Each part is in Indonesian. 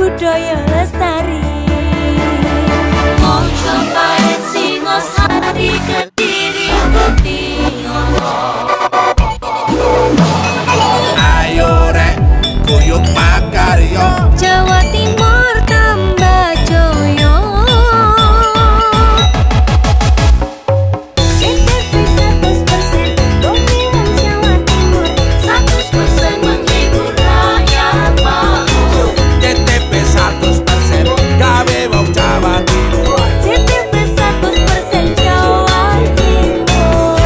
budaya lestari. Mojo Parit Singosari Kediri Kutingono. Ayo rek guyub makarya Jawa Timur tambah joyo. CTV 100% dongeng Jawa Timur, 100% menghibur rakyat makmur. CTV 100% gawe wong Jawa Timur. CTV 100% Jawa Timur.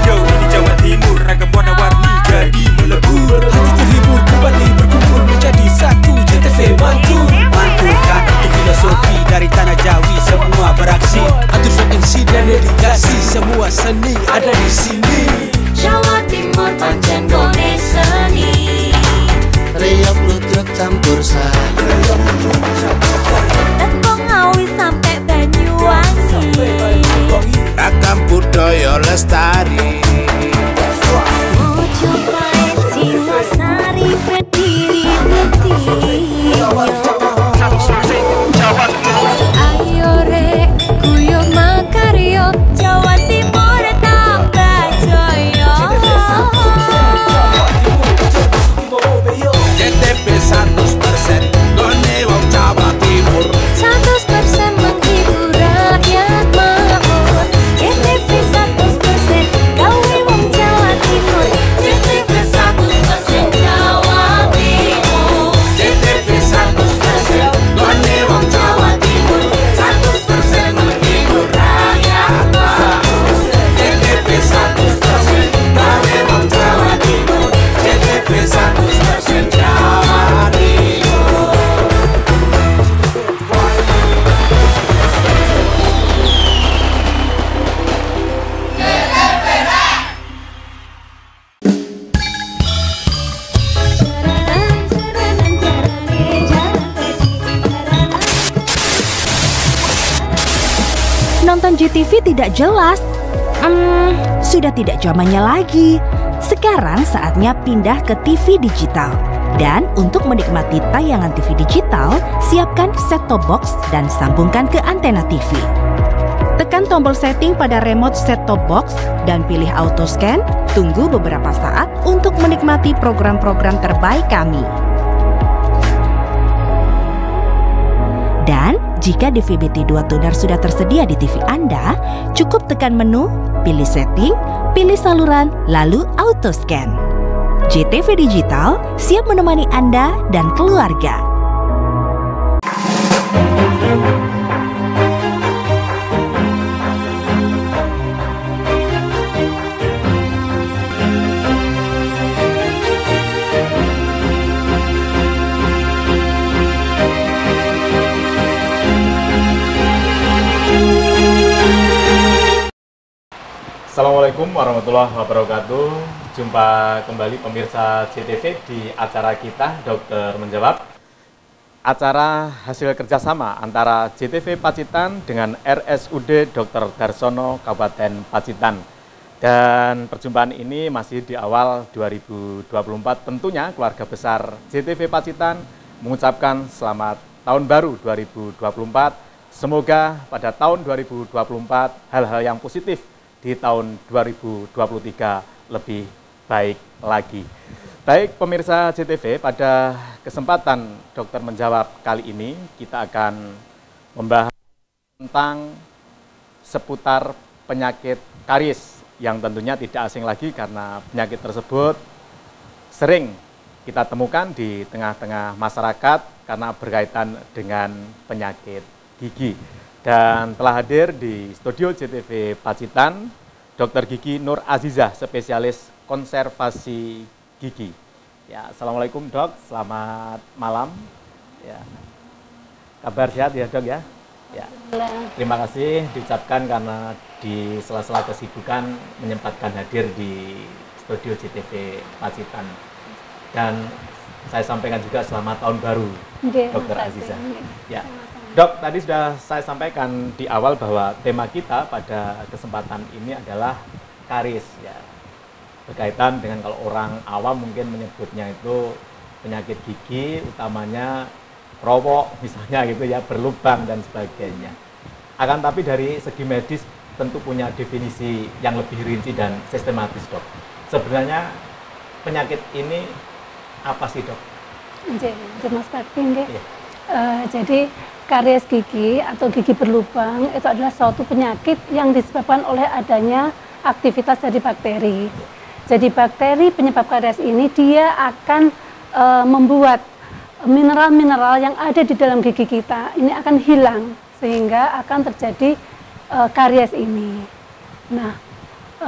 Yo ini Jawa Timur, ragam warna-warni jadi melebur. Hati terhibur kembali berkumpul menjadi satu. CTV mantukan arti filosofi dari tanah Jawi, semua beraksi. Atur MC dan dedikasi, semua seni ada di sini. Jawa Timur pancen gone seni. Riok ludruk campur sari. Teko Ngawi sampai Banyuwangi. Ragam budaya lestari. Mojo Parit Singosari Kediri Kutingono. Ayo rek guyub makarya, Jawa Timur tambah joyo. CTV 100% gone wong Jawa Timur. 100% menghibur rakyat makmur. CTV 100% gawe wong Jawa Timur. CTV 100% Jawa Timur. CTV 100% gone wong Jawa Timur. 100% menghibur rakyat makmur. CTV 100% gawe wong Jawa Timur. CTV 100% Jawa Timur. Nonton GTV tidak jelas. Sudah tidak zamannya lagi. Sekarang saatnya pindah ke TV digital. Dan untuk menikmati tayangan TV digital, siapkan set-top box dan sambungkan ke antena TV. Tekan tombol setting pada remote set-top box dan pilih auto scan. Tunggu beberapa saat untuk menikmati program-program terbaik kami. Dan jika DVB-T2 tuner sudah tersedia di TV Anda, cukup tekan menu, pilih setting, pilih saluran, lalu auto scan. JTV Digital siap menemani Anda dan keluarga. Assalamualaikum warahmatullahi wabarakatuh. Jumpa kembali pemirsa JTV di acara kita Dokter Menjawab. Acara hasil kerjasama antara JTV Pacitan dengan RSUD Dr. Darsono Kabupaten Pacitan. Dan perjumpaan ini masih di awal 2024. Tentunya keluarga besar JTV Pacitan mengucapkan selamat tahun baru 2024. Semoga pada tahun 2024 hal-hal yang positif di tahun 2023 lebih baik lagi. Baik pemirsa JTV, pada kesempatan Dokter Menjawab kali ini kita akan membahas tentang seputar penyakit karies yang tentunya tidak asing lagi karena penyakit tersebut sering kita temukan di tengah-tengah masyarakat karena berkaitan dengan penyakit gigi. Dan telah hadir di studio JTV Pacitan, Dr. Gigi Nur Azizah, spesialis konservasi gigi. Ya, Assalamualaikum Dok, selamat malam. Ya. Kabar sehat ya Dok ya? Ya. Terima kasih diucapkan karena di sela-sela kesibukan menyempatkan hadir di studio JTV Pacitan. Dan saya sampaikan juga selamat tahun baru, Dr. Azizah. Ya. Dok, tadi sudah saya sampaikan di awal bahwa tema kita pada kesempatan ini adalah karies ya. Berkaitan dengan kalau orang awam mungkin menyebutnya itu penyakit gigi, utamanya rowok misalnya gitu ya, berlubang dan sebagainya. Akan tapi dari segi medis tentu punya definisi yang lebih rinci dan sistematis, Dok. Sebenarnya penyakit ini apa sih, Dok? Jadi karies gigi atau gigi berlubang itu adalah suatu penyakit yang disebabkan oleh adanya aktivitas dari bakteri. Jadi bakteri penyebab karies ini dia akan membuat mineral-mineral yang ada di dalam gigi kita ini akan hilang sehingga akan terjadi karies ini. Nah,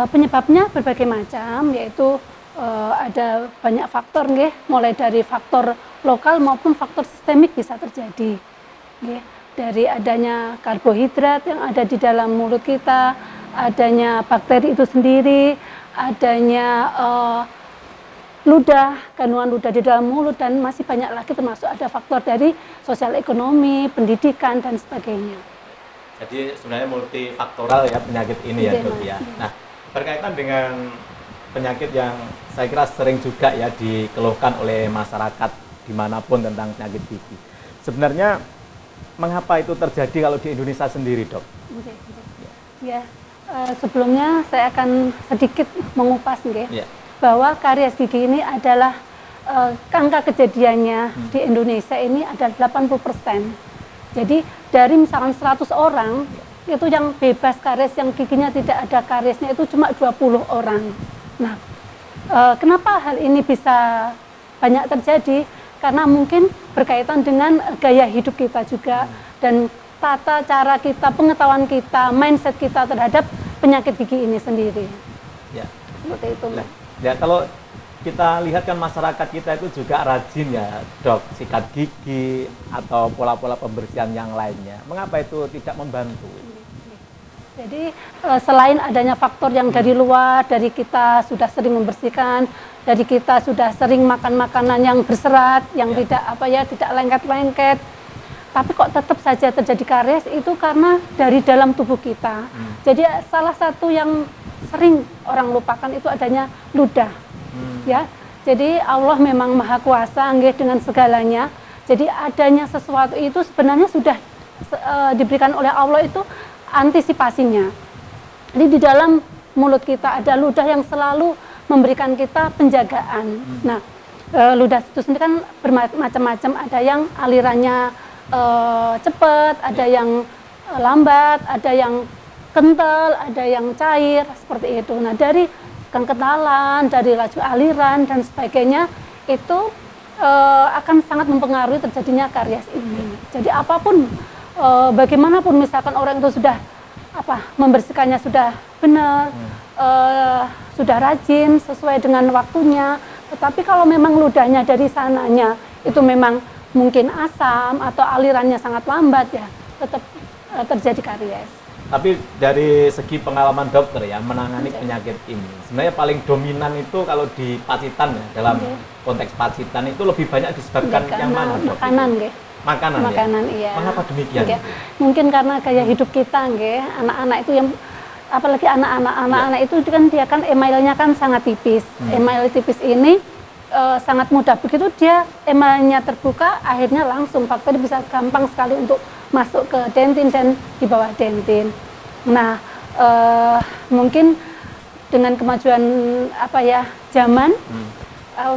penyebabnya berbagai macam, yaitu ada banyak faktor, mulai dari faktor lokal maupun faktor sistemik bisa terjadi. Dari adanya karbohidrat yang ada di dalam mulut kita, adanya bakteri itu sendiri, adanya ludah, kandungan ludah di dalam mulut, dan masih banyak lagi termasuk ada faktor dari sosial ekonomi, pendidikan, dan sebagainya. Jadi sebenarnya multifaktoral ya penyakit ini ya Dok ya. Nah, berkaitan dengan penyakit yang saya kira sering juga ya dikeluhkan oleh masyarakat dimanapun tentang penyakit gigi. Sebenarnya mengapa itu terjadi kalau di Indonesia sendiri, Dok? Ya, sebelumnya saya akan sedikit mengupas bahwa karies gigi ini adalah angka kejadiannya di Indonesia ini adalah 80%. Jadi dari misalkan 100 orang itu yang bebas karies, yang giginya tidak ada kariesnya itu cuma 20 orang. Nah, kenapa hal ini bisa banyak terjadi? Karena mungkin berkaitan dengan gaya hidup kita juga dan tata cara kita, pengetahuan kita, mindset kita terhadap penyakit gigi ini sendiri. Ya. Seperti itu. Nah, ya kalau kita lihat kan masyarakat kita itu juga rajin ya Dok, sikat gigi atau pola-pola pembersihan yang lainnya. Mengapa itu tidak membantu? Jadi selain adanya faktor yang dari luar, dari kita sudah sering membersihkan, dari kita sudah sering makan makanan yang berserat, yang tidak lengket-lengket, tapi kok tetap saja terjadi karies itu karena dari dalam tubuh kita. Jadi salah satu yang sering orang lupakan itu adanya ludah. Ya, jadi Allah memang Maha Kuasa dengan segalanya. Jadi adanya sesuatu itu sebenarnya sudah diberikan oleh Allah itu antisipasinya. Jadi di dalam mulut kita ada ludah yang selalu memberikan kita penjagaan. Nah, ludah itu sendiri kan bermacam-macam, ada yang alirannya cepat, ada yang lambat, ada yang kental, ada yang cair, seperti itu. Nah, dari kekentalan, dari laju aliran dan sebagainya itu akan sangat mempengaruhi terjadinya karies ini. Jadi apapun bagaimanapun misalkan orang itu sudah membersihkannya sudah benar, sudah rajin sesuai dengan waktunya, tetapi kalau memang ludahnya dari sananya itu memang mungkin asam atau alirannya sangat lambat ya, tetap terjadi karies. Tapi dari segi pengalaman dokter ya menangani penyakit ini, sebenarnya paling dominan itu kalau di Pacitan ya, dalam konteks Pacitan itu lebih banyak disebabkan yang mana, Dok? Makanan, Makanan ya. Iya. Mengapa demikian? Mungkin karena gaya hidup kita, anak-anak itu yang apalagi anak-anak itu kan dia kan emailnya kan sangat tipis. Email tipis ini sangat mudah, begitu dia emailnya terbuka, akhirnya langsung bakteri bisa gampang sekali untuk masuk ke dentin dan di bawah dentin. Nah, mungkin dengan kemajuan zaman,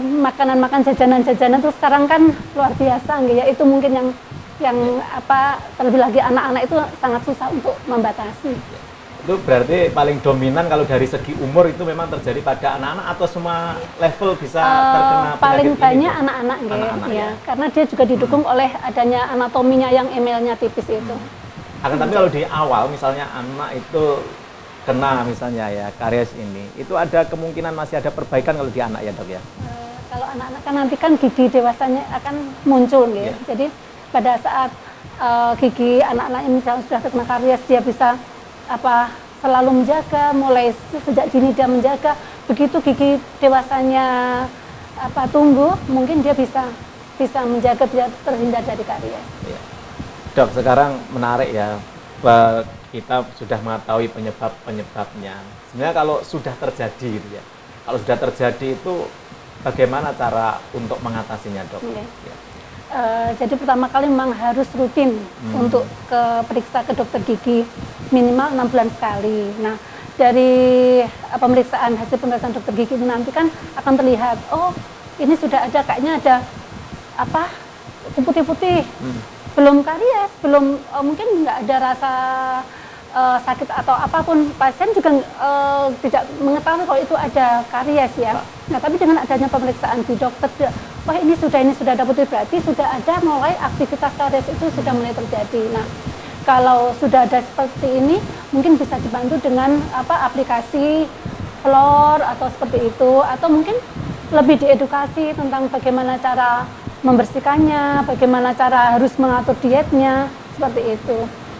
makanan jajanan-jajanan itu sekarang kan luar biasa, ya itu mungkin yang terlebih lagi anak-anak itu sangat susah untuk membatasi. Itu berarti paling dominan kalau dari segi umur itu memang terjadi pada anak-anak atau semua level bisa terkena paling penyakit ini, banyak Dok? anak-anak Anak-anak, ya, ya. karena dia juga didukung oleh adanya anatominya yang emailnya tipis itu. Akan tapi kalau di awal misalnya anak itu kena misalnya ya karies ini, itu ada kemungkinan masih ada perbaikan kalau di anak ya, Dok ya? Kalau anak-anak kan nanti kan gigi dewasanya akan muncul gitu. Iya. Jadi pada saat gigi anak-anak yang misalnya sudah terkena karies, dia bisa selalu menjaga, mulai sejak dini dia menjaga. Begitu gigi dewasanya tumbuh, mungkin dia bisa menjaga biar terhindar dari karies. Iya. Dok, sekarang menarik ya, kita sudah mengetahui penyebabnya. Sebenarnya kalau sudah terjadi gitu ya, kalau sudah terjadi itu bagaimana cara untuk mengatasinya, Dok? Iya. Ya. Jadi pertama kali memang harus rutin untuk periksa ke dokter gigi minimal 6 bulan sekali. Nah, dari hasil pemeriksaan dokter gigi itu nanti kan akan terlihat, oh ini sudah ada kayaknya ada putih-putih, belum karies, belum mungkin nggak ada rasa sakit atau apapun, pasien juga tidak mengetahui kalau itu ada karies ya. Nah, tapi dengan adanya pemeriksaan di dokter, wah ini sudah ada putih, berarti sudah ada mulai aktivitas karies itu sudah mulai terjadi. Nah, kalau sudah ada seperti ini, mungkin bisa dibantu dengan aplikasi Flor atau seperti itu, atau mungkin lebih diedukasi tentang bagaimana cara membersihkannya, bagaimana cara harus mengatur dietnya, seperti itu.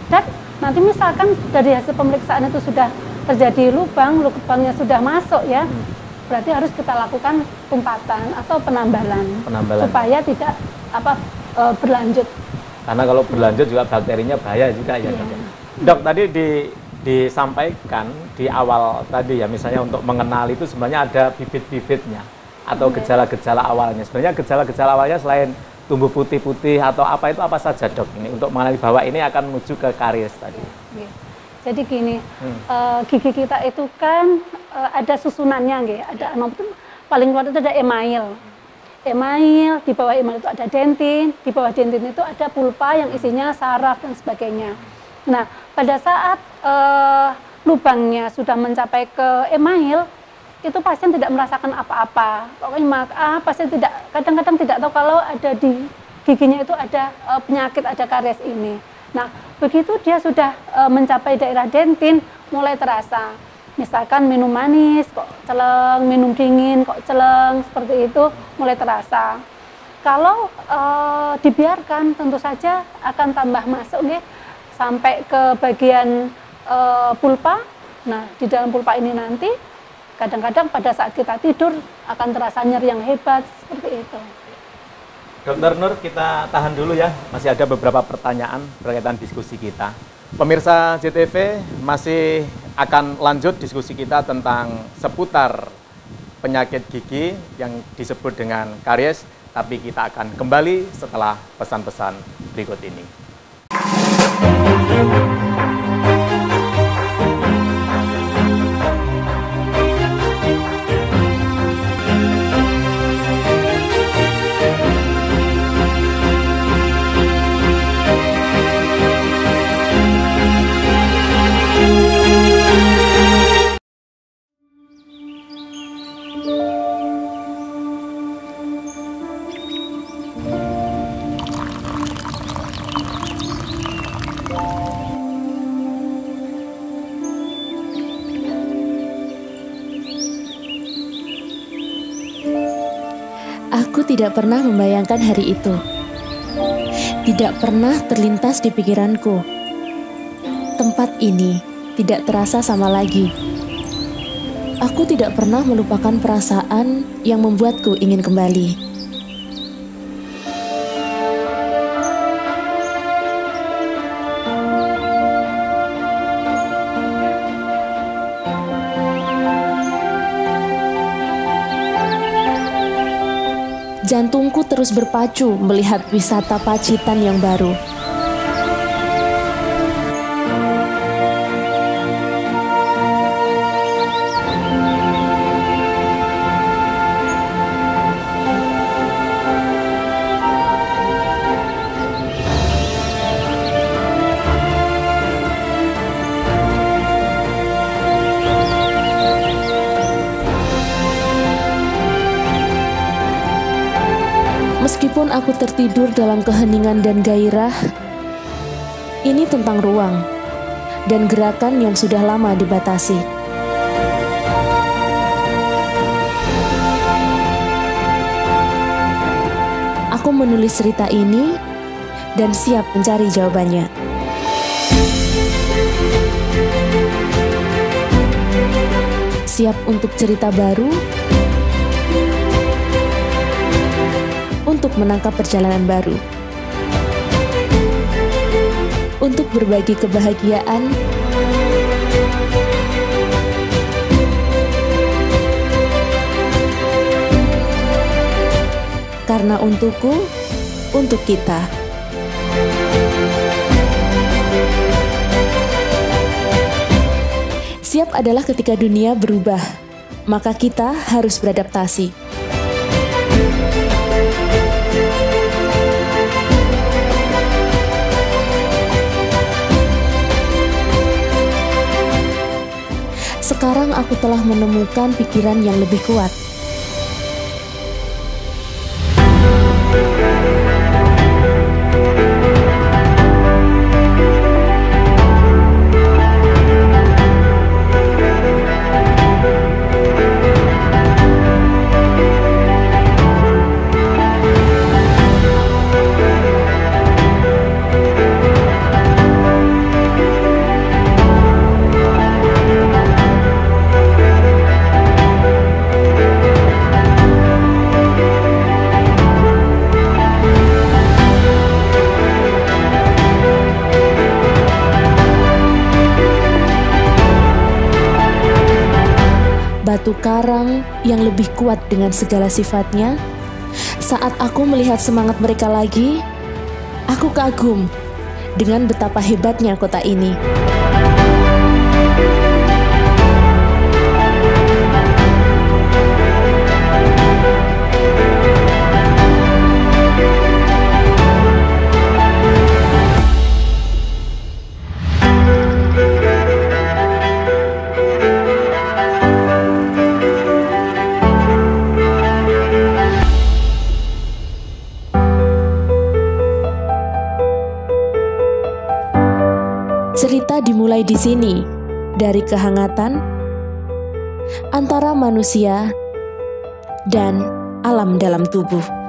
Dan nanti misalkan dari hasil pemeriksaan itu sudah terjadi lubangnya sudah masuk ya, berarti harus kita lakukan tumpatan atau penambalan. Supaya tidak berlanjut. Karena kalau berlanjut juga bakterinya bahaya juga ya, Dok. Dok, tadi disampaikan di awal tadi ya, misalnya untuk mengenal itu sebenarnya ada bibit-bibitnya atau gejala-gejala awalnya. Sebenarnya gejala-gejala awalnya selain tumbuh putih-putih atau apa itu apa saja, Dok, ini untuk mengenali bahwa ini akan menuju ke karies tadi? Jadi gini, gigi kita itu kan ada susunannya, ada paling luar itu ada email, di bawah email itu ada dentin, di bawah dentin itu ada pulpa yang isinya saraf dan sebagainya. Nah, pada saat lubangnya sudah mencapai ke email, itu pasien tidak merasakan apa-apa. Pokoknya pasien kadang-kadang tidak tahu kalau ada di giginya itu ada penyakit, ada karies ini. Nah, begitu dia sudah mencapai daerah dentin, mulai terasa. Misalkan minum manis kok celeng, minum dingin kok celeng, seperti itu mulai terasa. Kalau dibiarkan tentu saja akan tambah masuk sampai ke bagian pulpa. Nah, di dalam pulpa ini nanti kadang-kadang pada saat kita tidur akan terasa nyeri yang hebat, seperti itu. Dokter Nur, kita tahan dulu ya, masih ada beberapa pertanyaan berkaitan diskusi kita. Pemirsa JTV, masih akan lanjut diskusi kita tentang seputar penyakit gigi yang disebut dengan karies, tapi kita akan kembali setelah pesan-pesan berikut ini. Aku tidak pernah membayangkan hari itu. Tidak pernah terlintas di pikiranku. Tempat ini tidak terasa sama lagi. Aku tidak pernah melupakan perasaan yang membuatku ingin kembali. Jantungku terus berpacu melihat wisata Pacitan yang baru. Meskipun aku tertidur dalam keheningan dan gairah, ini tentang ruang dan gerakan yang sudah lama dibatasi. Aku menulis cerita ini dan siap mencari jawabannya. Siap untuk cerita baru, untuk menangkap perjalanan baru, untuk berbagi kebahagiaan, karena untukku, untuk kita. Siap adalah ketika dunia berubah, maka kita harus beradaptasi. Sekarang aku telah menemukan pikiran yang lebih kuat. Batu karang yang lebih kuat dengan segala sifatnya. Saat aku melihat semangat mereka lagi, aku kagum dengan betapa hebatnya kota ini. Cerita dimulai di sini, dari kehangatan antara manusia dan alam dalam tubuh.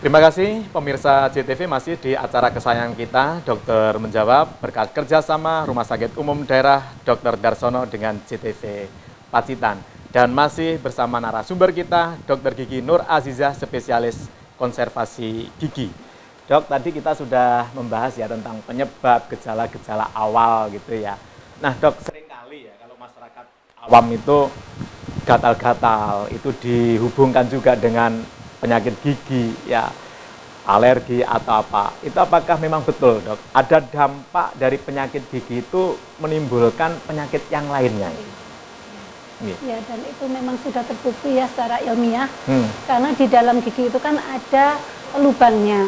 Terima kasih pemirsa JTV, masih di acara kesayangan kita, Dokter Menjawab, berkat kerjasama Rumah Sakit Umum Daerah Dr. Darsono dengan JTV Pacitan. Dan masih bersama narasumber kita, Dr. Gigi Nur Azizah, spesialis konservasi gigi. Dok, tadi kita sudah membahas ya tentang penyebab, gejala-gejala awal gitu ya. Nah dok, seringkali ya kalau masyarakat awam itu gatal-gatal, itu dihubungkan juga dengan penyakit gigi, ya alergi atau apa. Itu apakah memang betul dok? Ada dampak dari penyakit gigi itu menimbulkan penyakit yang lainnya? Ya, dan itu memang sudah terbukti ya secara ilmiah. Karena di dalam gigi itu kan ada lubangnya.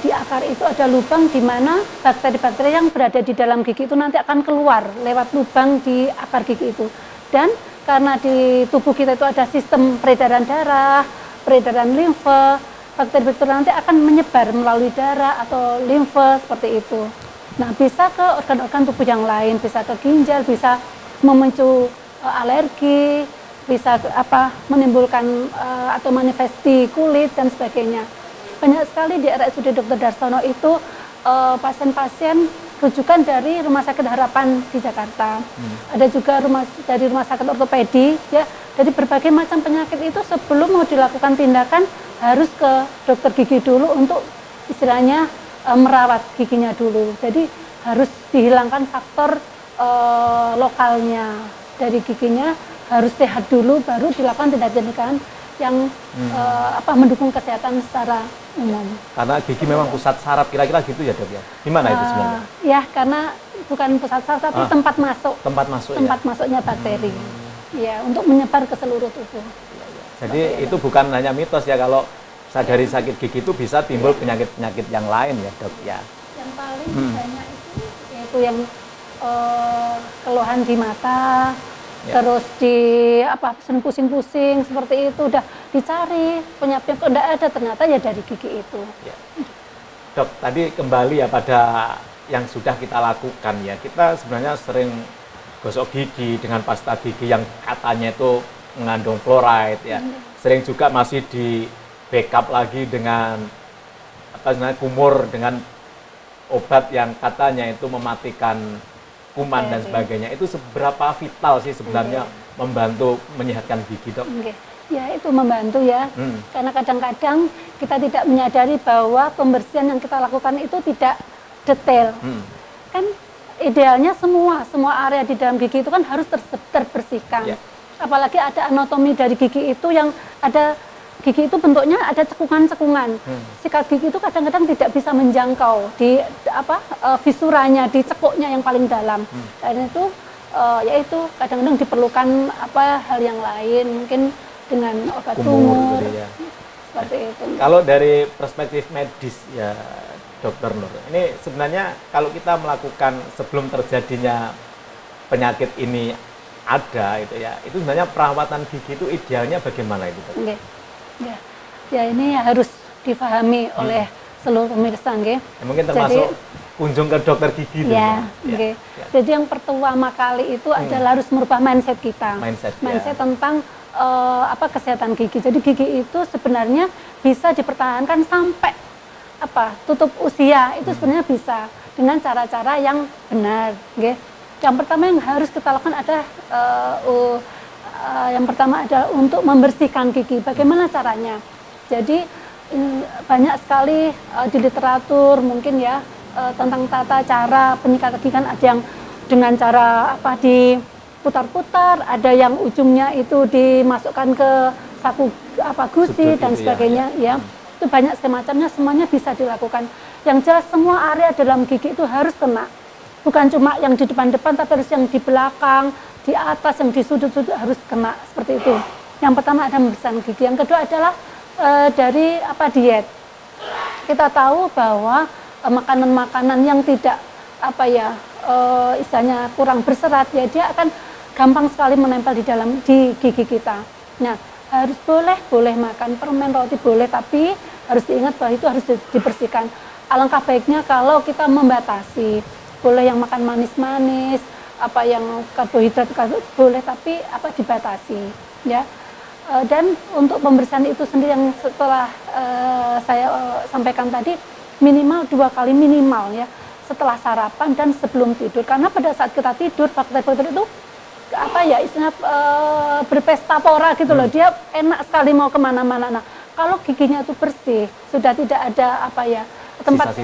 Di akar itu ada lubang di mana bakteri-bakteri yang berada di dalam gigi itu nanti akan keluar lewat lubang di akar gigi itu. Dan karena di tubuh kita itu ada sistem peredaran darah, peredaran limfe, bakteri-bakteri nanti akan menyebar melalui darah atau limfe seperti itu. Nah, bisa ke organ-organ tubuh yang lain, bisa ke ginjal, bisa memicu alergi, bisa menimbulkan atau manifesti kulit dan sebagainya. Banyak sekali di RSUD Dr. Darsono itu pasien-pasien rujukan dari Rumah Sakit Harapan di Jakarta. Ada juga dari Rumah Sakit Ortopedi, ya. Dari berbagai macam penyakit itu sebelum mau dilakukan tindakan harus ke dokter gigi dulu untuk istilahnya merawat giginya dulu. Jadi harus dihilangkan faktor lokalnya dari giginya, harus sehat dulu baru dilakukan tindakan yang mendukung kesehatan secara umum. Karena gigi memang pusat saraf kira-kira gitu ya dok ya? Gimana itu sebenarnya? Ya karena bukan pusat saraf tapi tempat masuk. Tempat masuk tempat masuknya bakteri. Ya untuk menyebar ke seluruh tubuh. Jadi itu bukan hanya mitos ya kalau dari sakit gigi itu bisa timbul penyakit-penyakit yang lain ya dok ya. Yang paling banyak itu yaitu yang keluhan di mata, terus di pusing-pusing seperti itu udah dicari penyebabnya kok enggak ada, ternyata ya dari gigi itu. Ya. Dok, tadi kembali ya pada yang sudah kita lakukan ya. Kita sebenarnya sering gosok gigi dengan pasta gigi yang katanya itu mengandung fluoride ya. Sering juga masih di backup lagi dengan kumur dengan obat yang katanya itu mematikan kuman dan sebagainya. Itu seberapa vital sih sebenarnya membantu menyehatkan gigi dok? Ya itu membantu ya, karena kadang-kadang kita tidak menyadari bahwa pembersihan yang kita lakukan itu tidak detail. Kan idealnya semua area di dalam gigi itu kan harus terbersihkan. Apalagi ada anatomi dari gigi itu yang ada gigi itu bentuknya ada cekungan-cekungan. Sikat gigi itu kadang-kadang tidak bisa menjangkau di fisuranya, di cekuknya yang paling dalam. Dan itu yaitu kadang-kadang diperlukan hal yang lain, mungkin dengan obat kumur gitu ya. Seperti itu. Kalau dari perspektif medis ya Dokter Nur, ini sebenarnya kalau kita melakukan sebelum terjadinya penyakit ini ada itu ya, itu sebenarnya perawatan gigi itu idealnya bagaimana itu? Ya ini harus difahami oleh seluruh pemirsa, ya, mungkin termasuk kunjung ke dokter gigi. Jadi yang pertama kali itu adalah harus merubah mindset kita, mindset tentang kesehatan gigi. Jadi gigi itu sebenarnya bisa dipertahankan sampai tutup usia, itu sebenarnya bisa dengan cara-cara yang benar. Yang pertama yang harus kita lakukan adalah untuk membersihkan gigi. Bagaimana caranya? Jadi banyak sekali di literatur mungkin ya tentang tata cara penyikat gigi, kan ada yang dengan cara diputar-putar, ada yang ujungnya itu dimasukkan ke saku gusi dan sebagainya ya. Itu banyak semacamnya, semuanya bisa dilakukan. Yang jelas semua area dalam gigi itu harus kena. Bukan cuma yang di depan-depan, tapi harus yang di belakang, di atas, yang di sudut-sudut harus kena, seperti itu. Yang pertama ada pembersihan gigi. Yang kedua adalah dari diet. Kita tahu bahwa makanan-makanan yang tidak istilahnya kurang berserat, ya dia akan gampang sekali menempel di gigi kita. Nah, harus boleh makan permen, roti boleh, tapi harus diingat bahwa itu harus dibersihkan. Alangkah baiknya kalau kita membatasi. Boleh yang makan manis-manis, yang karbohidrat boleh, tapi dibatasi, ya. Dan untuk pembersihan itu sendiri yang setelah saya sampaikan tadi, minimal 2 kali minimal ya, setelah sarapan dan sebelum tidur. Karena pada saat kita tidur, bakteri-bakteri itu istilahnya berpesta pora gitu loh, dia enak sekali mau kemana-mana. Nah, kalau giginya itu bersih, sudah tidak ada tempat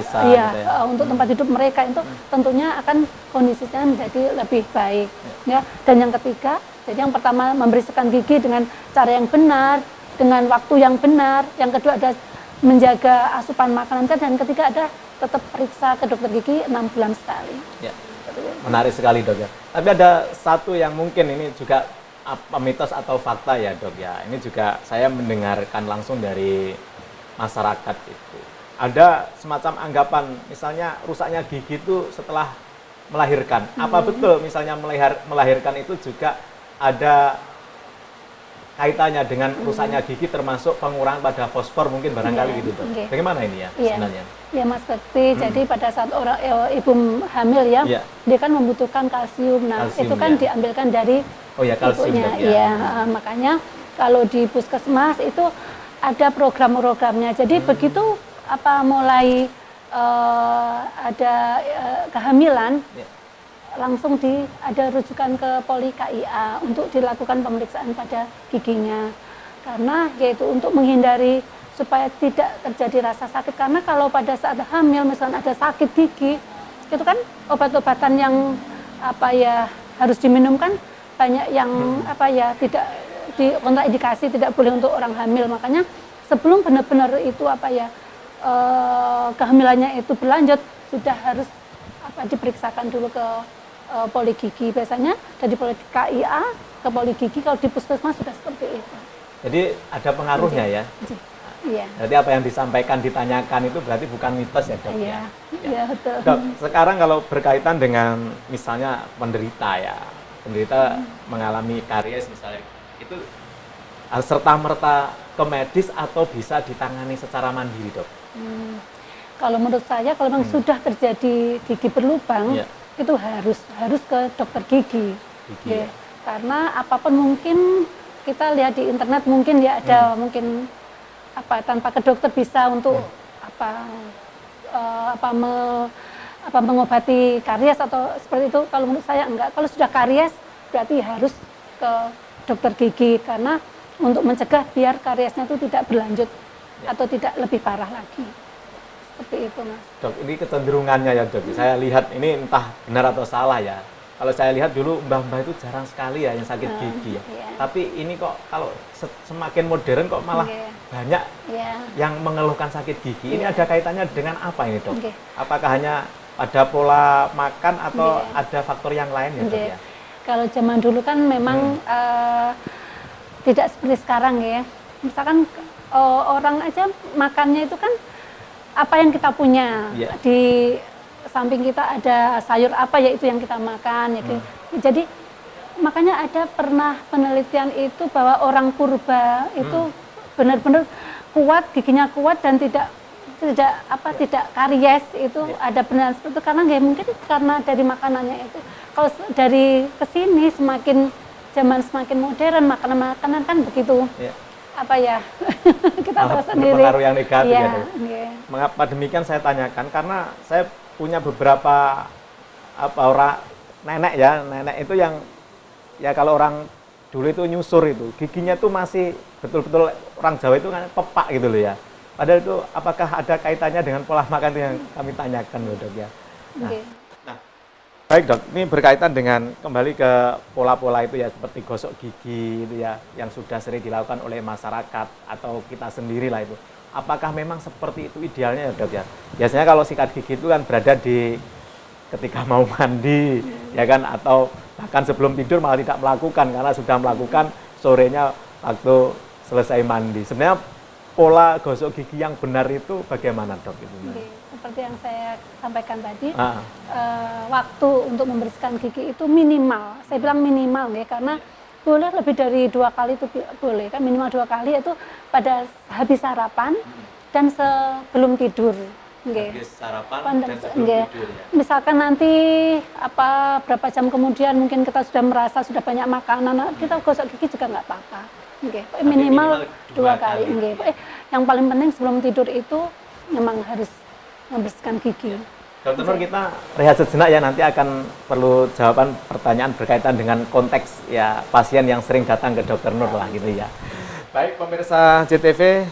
untuk tempat hidup mereka, itu tentunya akan kondisinya menjadi lebih baik ya. Dan yang ketiga, jadi yang pertama membersihkan gigi dengan cara yang benar, dengan waktu yang benar. Yang kedua ada menjaga asupan makanan, dan ketiga ada tetap periksa ke dokter gigi 6 bulan sekali. Ya. Menarik sekali dok ya. Tapi ada satu yang mungkin ini juga mitos atau fakta ya dok ya. Ini juga saya mendengarkan langsung dari masyarakat itu. Ada semacam anggapan, misalnya rusaknya gigi itu setelah melahirkan. Apa betul misalnya melahirkan itu juga ada kaitannya dengan rusaknya gigi, termasuk pengurangan pada fosfor mungkin barangkali gitu dok. Bagaimana ini ya sebenarnya? Ya Mas Bekti, jadi pada saat ibu hamil ya, dia kan membutuhkan kalsium. Nah, kalsium, itu kan diambilkan dari ibunya. Makanya kalau di puskesmas itu ada program-programnya. Jadi begitu mulai ada kehamilan, langsung ada rujukan ke Poli KIA untuk dilakukan pemeriksaan pada giginya. Karena yaitu untuk menghindari supaya tidak terjadi rasa sakit. Karena kalau pada saat hamil misalnya ada sakit gigi, itu kan obat-obatan yang harus diminum kan banyak yang tidak kontraindikasi, tidak boleh untuk orang hamil. Makanya sebelum benar-benar itu kehamilannya itu berlanjut, sudah harus diperiksakan dulu ke poli gigi. Biasanya dari poli KIA ke poli gigi, kalau di puskesmas sudah seperti itu. Jadi ada pengaruhnya ya? Iya. Berarti apa yang disampaikan, ditanyakan itu berarti bukan mitos ya, Dok? Iya, iya betul. Dok, sekarang kalau berkaitan dengan misalnya penderita mengalami karies misalnya, itu serta-merta ke medis atau bisa ditangani secara mandiri, Dok? Kalau menurut saya, kalau memang sudah terjadi gigi berlubang, itu harus ke dokter gigi. Ya. Karena apapun mungkin kita lihat di internet mungkin ya ada mungkin tanpa ke dokter bisa untuk mengobati karies atau seperti itu. Kalau menurut saya enggak. Kalau sudah karies berarti harus ke dokter gigi, karena untuk mencegah biar kariesnya itu tidak berlanjut atau tidak lebih parah lagi. Seperti itu, Mas. Dok, ini kecenderungannya ya, Dok. Saya lihat ini entah benar atau salah ya. Kalau saya lihat dulu mbah-mbah itu jarang sekali ya yang sakit gigi ya. Tapi ini kok kalau semakin modern kok malah banyak yang mengeluhkan sakit gigi. Ini ada kaitannya dengan apa ini, Dok? Apakah hanya pada pola makan atau ada faktor yang lain ya, Dok ya? Kalau zaman dulu kan memang tidak seperti sekarang ya. Misalkan orang aja makannya itu kan apa yang kita punya, di samping kita ada sayur apa ya itu yang kita makan ya. Jadi makanya ada pernah penelitian itu bahwa orang purba itu benar-benar kuat, giginya kuat dan tidak karies itu. Ada benar seperti itu karena mungkin karena dari makanannya itu. Kalau dari kesini zaman semakin modern, makanan kan begitu. Kita tahu sendiri pengaruh yang negatif Mengapa demikian saya tanyakan, karena saya punya beberapa orang nenek itu yang kalau orang dulu itu nyusur itu giginya tuh masih betul-betul orang Jawa itu kan pepak gitu loh ya. Padahal itu apakah ada kaitannya dengan pola makan yang kami tanyakan loh, Dok ya. Baik, Dok, ini berkaitan dengan kembali ke pola-pola itu ya, seperti gosok gigi itu ya, yang sudah sering dilakukan oleh masyarakat atau kita sendiri lah itu. Apakah memang seperti itu idealnya ya, Dok ya? Biasanya kalau sikat gigi itu kan berada di ketika mau mandi, ya kan, atau bahkan sebelum tidur malah tidak melakukan karena sudah melakukan sorenya waktu selesai mandi. Sebenarnya pola gosok gigi yang benar itu bagaimana, Dok? Seperti yang saya sampaikan tadi, waktu untuk membersihkan gigi itu minimal. Saya bilang minimal ya, karena boleh lebih dari 2 kali itu boleh kan, minimal 2 kali itu pada habis sarapan dan sebelum tidur. Habis sarapan dan sebelum tidur ya. Misalkan nanti berapa jam kemudian mungkin kita sudah merasa sudah banyak makanan, kita gosok gigi juga nggak apa-apa. Minimal 2 kali. Yang paling penting sebelum tidur itu memang harus membersihkan gigi. Dokter Nur, kita rehat sejenak ya, nanti akan perlu jawaban pertanyaan berkaitan dengan konteks ya pasien yang sering datang ke Dokter Nur lah gitu ya. Baik pemirsa JTV,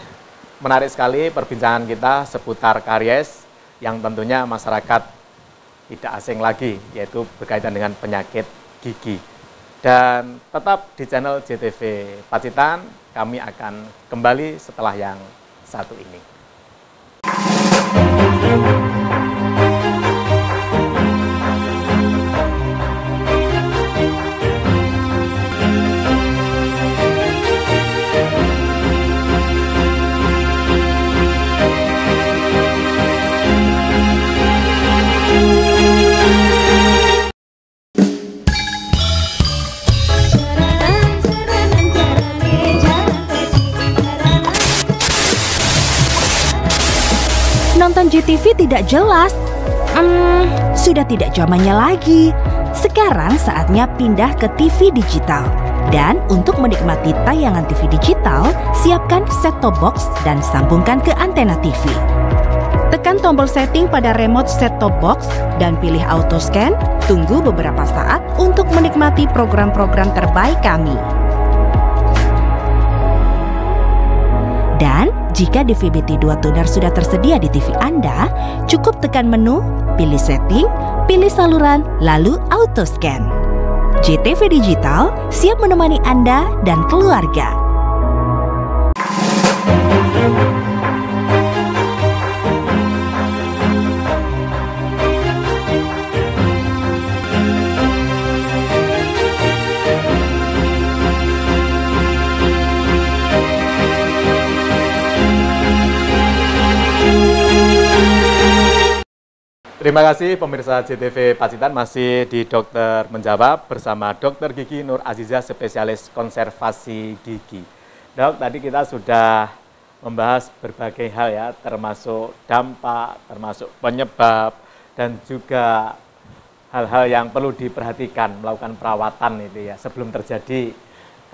menarik sekali perbincangan kita seputar karies yang tentunya masyarakat tidak asing lagi, yaitu berkaitan dengan penyakit gigi. Dan tetap di channel JTV Pacitan, kami akan kembali setelah yang satu ini. Nonton JTV tidak jelas? Sudah tidak zamannya lagi. Sekarang saatnya pindah ke TV digital. Dan untuk menikmati tayangan TV digital, siapkan set-top box dan sambungkan ke antena TV. Tekan tombol setting pada remote set-top box dan pilih auto scan. Tunggu beberapa saat untuk menikmati program-program terbaik kami. Dan jika DVB-T2 tuner sudah tersedia di TV Anda, cukup tekan menu, pilih setting, pilih saluran, lalu auto scan. JTV Digital siap menemani Anda dan keluarga. Terima kasih pemirsa JTV Pacitan, masih di Dokter Menjawab bersama Dr. Gigi Nur Aziza, spesialis konservasi gigi. Dok, tadi kita sudah membahas berbagai hal ya, termasuk dampak, termasuk penyebab, dan juga hal-hal yang perlu diperhatikan melakukan perawatan itu ya sebelum terjadi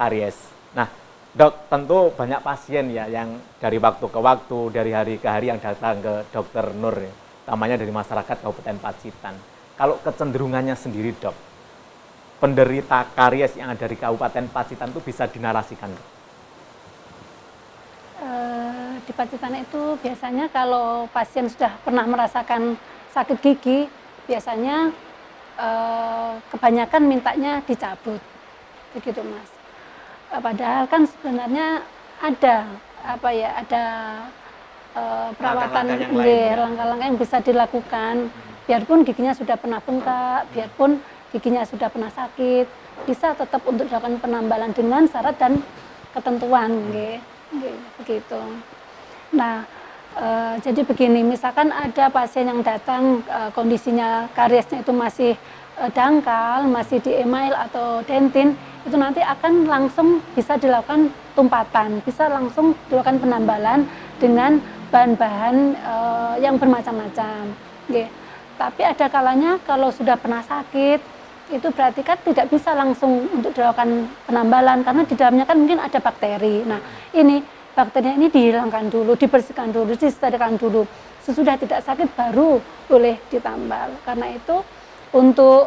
karies. Nah, Dok, tentu banyak pasien ya yang dari waktu ke waktu, dari hari ke hari yang datang ke Dokter Nur ya, utamanya dari masyarakat Kabupaten Pacitan. Kalau kecenderungannya sendiri, Dok, penderita karies yang ada di Kabupaten Pacitan itu bisa dinarasikan, Dok? Di Pacitan itu biasanya kalau pasien sudah pernah merasakan sakit gigi, biasanya kebanyakan mintanya dicabut, begitu Mas. Padahal kan sebenarnya ada perawatan, langkah-langkah yang bisa dilakukan, biarpun giginya sudah pernah bengkak, biarpun giginya sudah pernah sakit, bisa tetap untuk dilakukan penambalan dengan syarat dan ketentuan, begitu. Nah, jadi begini, misalkan ada pasien yang datang kondisinya kariesnya itu masih dangkal, masih di email atau dentin, itu nanti akan langsung bisa dilakukan tumpatan, bisa langsung dilakukan penambalan dengan bahan-bahan yang bermacam-macam. Tapi ada kalanya kalau sudah pernah sakit, itu berarti kan tidak bisa langsung untuk dilakukan penambalan, karena di dalamnya kan mungkin ada bakteri. Nah, ini bakterinya ini dihilangkan dulu, dibersihkan dulu, disterilkan dulu. Sesudah tidak sakit baru boleh ditambal. Karena itu untuk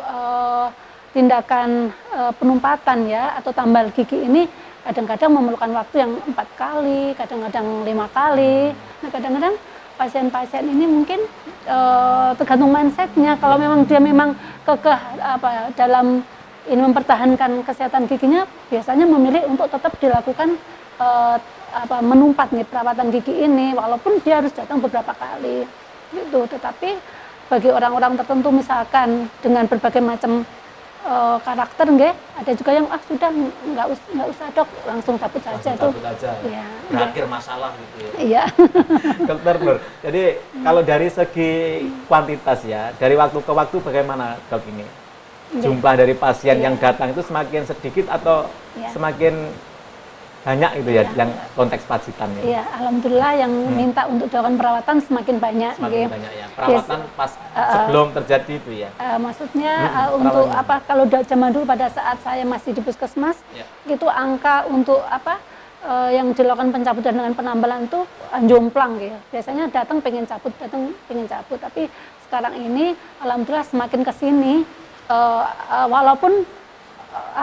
tindakan penumpatan ya atau tambal gigi ini kadang-kadang memerlukan waktu yang 4 kali, kadang-kadang 5 kali. Nah, kadang-kadang pasien-pasien ini mungkin tergantung mindsetnya. Kalau memang dia memang kekeh dalam ini mempertahankan kesehatan giginya, biasanya memilih untuk tetap dilakukan menumpat nih perawatan gigi ini, walaupun dia harus datang beberapa kali. Gitu. Tetapi bagi orang-orang tertentu misalkan dengan berbagai macam karakter, ada juga yang sudah nggak usah dok, langsung cabut saja tuh. Ya, berakhir masalah gitu ya. Iya. Dokter Nur, jadi kalau dari segi kuantitas ya, dari waktu ke waktu bagaimana dok ini? Jumlah dari pasien yang datang itu semakin sedikit atau semakin banyak itu ya, yang konteks Pacitan ya? Iya, alhamdulillah yang minta untuk dilakukan perawatan semakin banyak. Semakin banyak ya. Perawatan pas sebelum terjadi itu ya? Maksudnya untuk kalau zaman dulu pada saat saya masih di puskesmas, itu angka untuk yang dilakukan pencabutan dengan penambalan itu jomplang gitu. Biasanya datang pengen cabut. Tapi sekarang ini alhamdulillah semakin ke sini, walaupun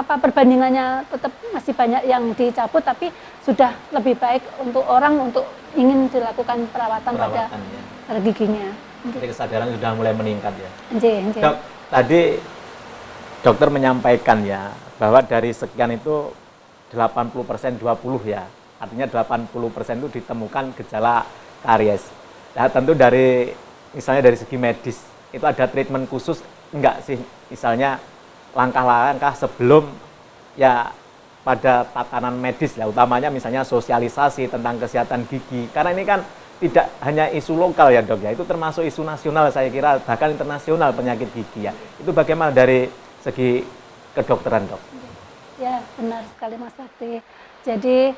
perbandingannya tetap masih banyak yang dicabut, tapi sudah lebih baik untuk orang untuk ingin dilakukan perawatan pada giginya. Jadi kesadaran sudah mulai meningkat ya. Dok, tadi dokter menyampaikan ya bahwa dari sekian itu 80% 20 ya, artinya 80% itu ditemukan gejala karies. Nah, tentu dari misalnya dari segi medis itu ada treatment khusus enggak sih, misalnya langkah-langkah sebelum ya pada tatanan medis ya, utamanya misalnya sosialisasi tentang kesehatan gigi, karena ini kan tidak hanya isu lokal ya dok ya, itu termasuk isu nasional saya kira, bahkan internasional penyakit gigi ya. Itu bagaimana dari segi kedokteran dok? Ya benar sekali Mas Sakti. Jadi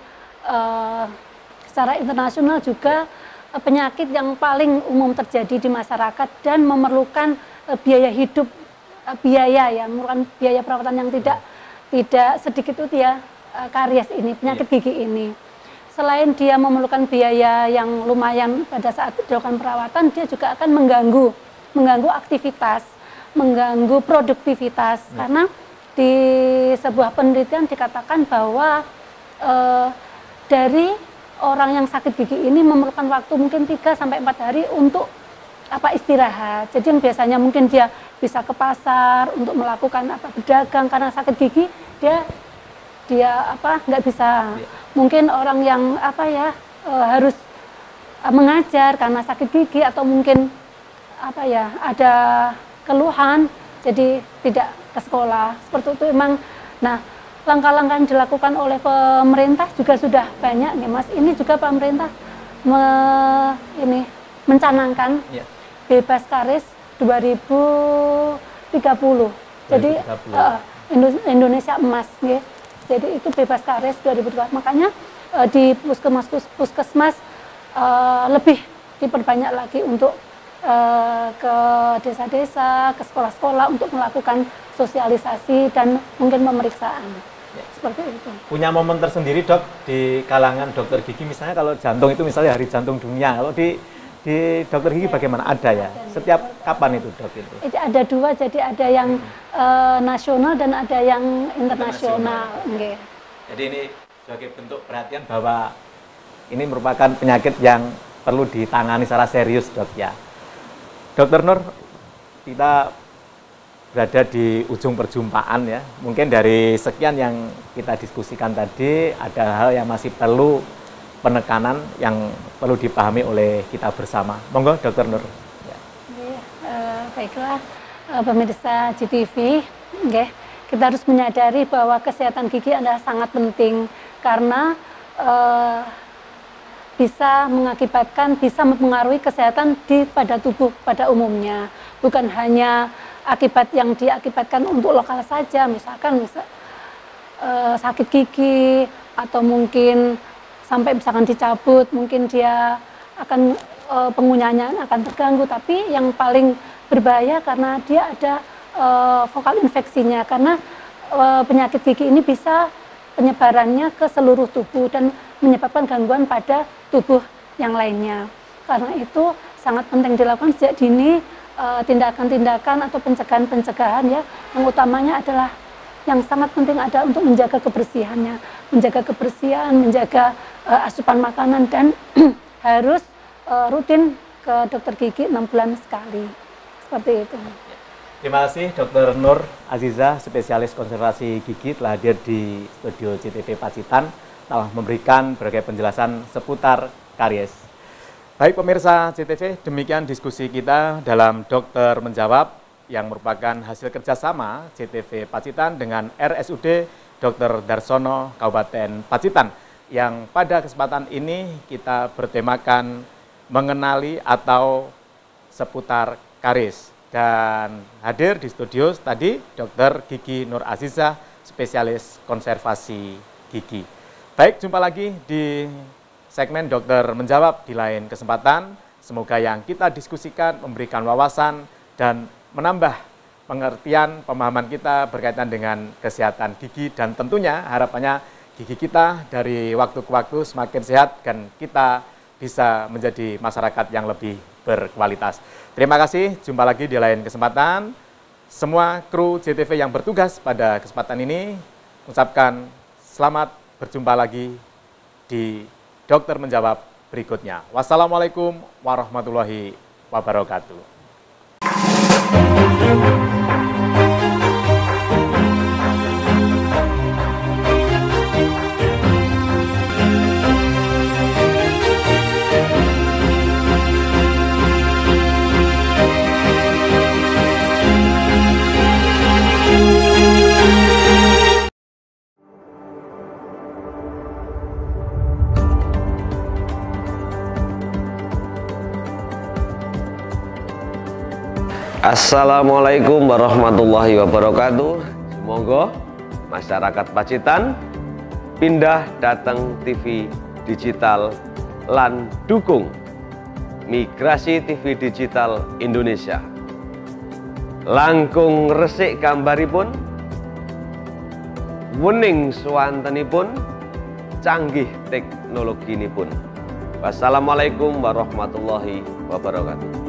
secara internasional juga penyakit yang paling umum terjadi di masyarakat dan memerlukan biaya perawatan yang tidak sedikit itu ya, karies ini, penyakit gigi ini. Selain dia memerlukan biaya yang lumayan pada saat dilakukan perawatan, dia juga akan mengganggu aktivitas, mengganggu produktivitas. Karena di sebuah penelitian dikatakan bahwa dari orang yang sakit gigi ini memerlukan waktu mungkin 3 sampai 4 hari untuk istirahat. Jadi yang biasanya mungkin dia bisa ke pasar untuk melakukan berdagang, karena sakit gigi dia nggak bisa. Mungkin orang yang harus mengajar karena sakit gigi, atau mungkin ada keluhan jadi tidak ke sekolah seperti itu. Emang nah, langkah-langkah yang dilakukan oleh pemerintah juga sudah banyak nih Mas. Ini juga pemerintah mencanangkan bebas karies 2030. Jadi Indonesia emas ya. Jadi itu bebas karies 2030. Makanya di puskesmas lebih diperbanyak lagi untuk ke desa-desa, ke sekolah-sekolah untuk melakukan sosialisasi dan mungkin pemeriksaan. Seperti itu. Punya momen tersendiri dok di kalangan dokter gigi, misalnya kalau jantung itu misalnya Hari Jantung Dunia, kalau di dokter gigi bagaimana? Ada ya? Setiap kapan itu dok itu? Ada dua, jadi ada yang nasional dan ada yang internasional. Okay. Jadi ini sebagai bentuk perhatian bahwa ini merupakan penyakit yang perlu ditangani secara serius dok ya. Dokter Nur, kita berada di ujung perjumpaan ya. Mungkin dari sekian yang kita diskusikan tadi, ada hal yang masih perlu penekanan yang perlu dipahami oleh kita bersama. Monggo Dokter Nur. Ya. Baiklah pemirsa GTV, kita harus menyadari bahwa kesehatan gigi adalah sangat penting karena bisa mempengaruhi kesehatan pada tubuh pada umumnya, bukan hanya akibat yang diakibatkan untuk lokal saja, misalkan sakit gigi atau mungkin sampai misalkan dicabut, mungkin dia akan penggunaannya akan terganggu. Tapi yang paling berbahaya karena dia ada vokal infeksinya, karena penyakit gigi ini bisa penyebarannya ke seluruh tubuh dan menyebabkan gangguan pada tubuh yang lainnya. Karena itu sangat penting dilakukan sejak dini. Tindakan-tindakan atau pencegahan-pencegahan ya, yang utamanya adalah yang sangat penting ada untuk menjaga kebersihannya, menjaga asupan makanan, dan harus rutin ke dokter gigi 6 bulan sekali, seperti itu. Terima kasih Dr. Nur Azizah, spesialis konservasi gigi, telah hadir di studio CTV Pacitan, telah memberikan berbagai penjelasan seputar karies. Baik pemirsa CTV, demikian diskusi kita dalam Dokter Menjawab yang merupakan hasil kerjasama CTV Pacitan dengan RSUD Dr. Darsono Kabupaten Pacitan, yang pada kesempatan ini kita bertemakan mengenali atau seputar karies. Dan hadir di studio tadi Dr. Gigi Nur Azizah, spesialis konservasi gigi. Baik, jumpa lagi di segmen Dokter Menjawab di lain kesempatan. Semoga yang kita diskusikan memberikan wawasan dan menambah pengertian, pemahaman kita berkaitan dengan kesehatan gigi, dan tentunya harapannya gigi kita dari waktu ke waktu semakin sehat dan kita bisa menjadi masyarakat yang lebih berkualitas. Terima kasih, jumpa lagi di lain kesempatan. Semua kru JTV yang bertugas pada kesempatan ini ucapkan selamat berjumpa lagi di Dokter Menjawab berikutnya. Wassalamualaikum warahmatullahi wabarakatuh. Assalamualaikum warahmatullahi wabarakatuh. Semoga masyarakat Pacitan pindah datang TV digital lan dukung migrasi TV digital Indonesia. Langkung resik gambaripun, wening swantenipun, canggih teknologinipun. Wassalamualaikum warahmatullahi wabarakatuh.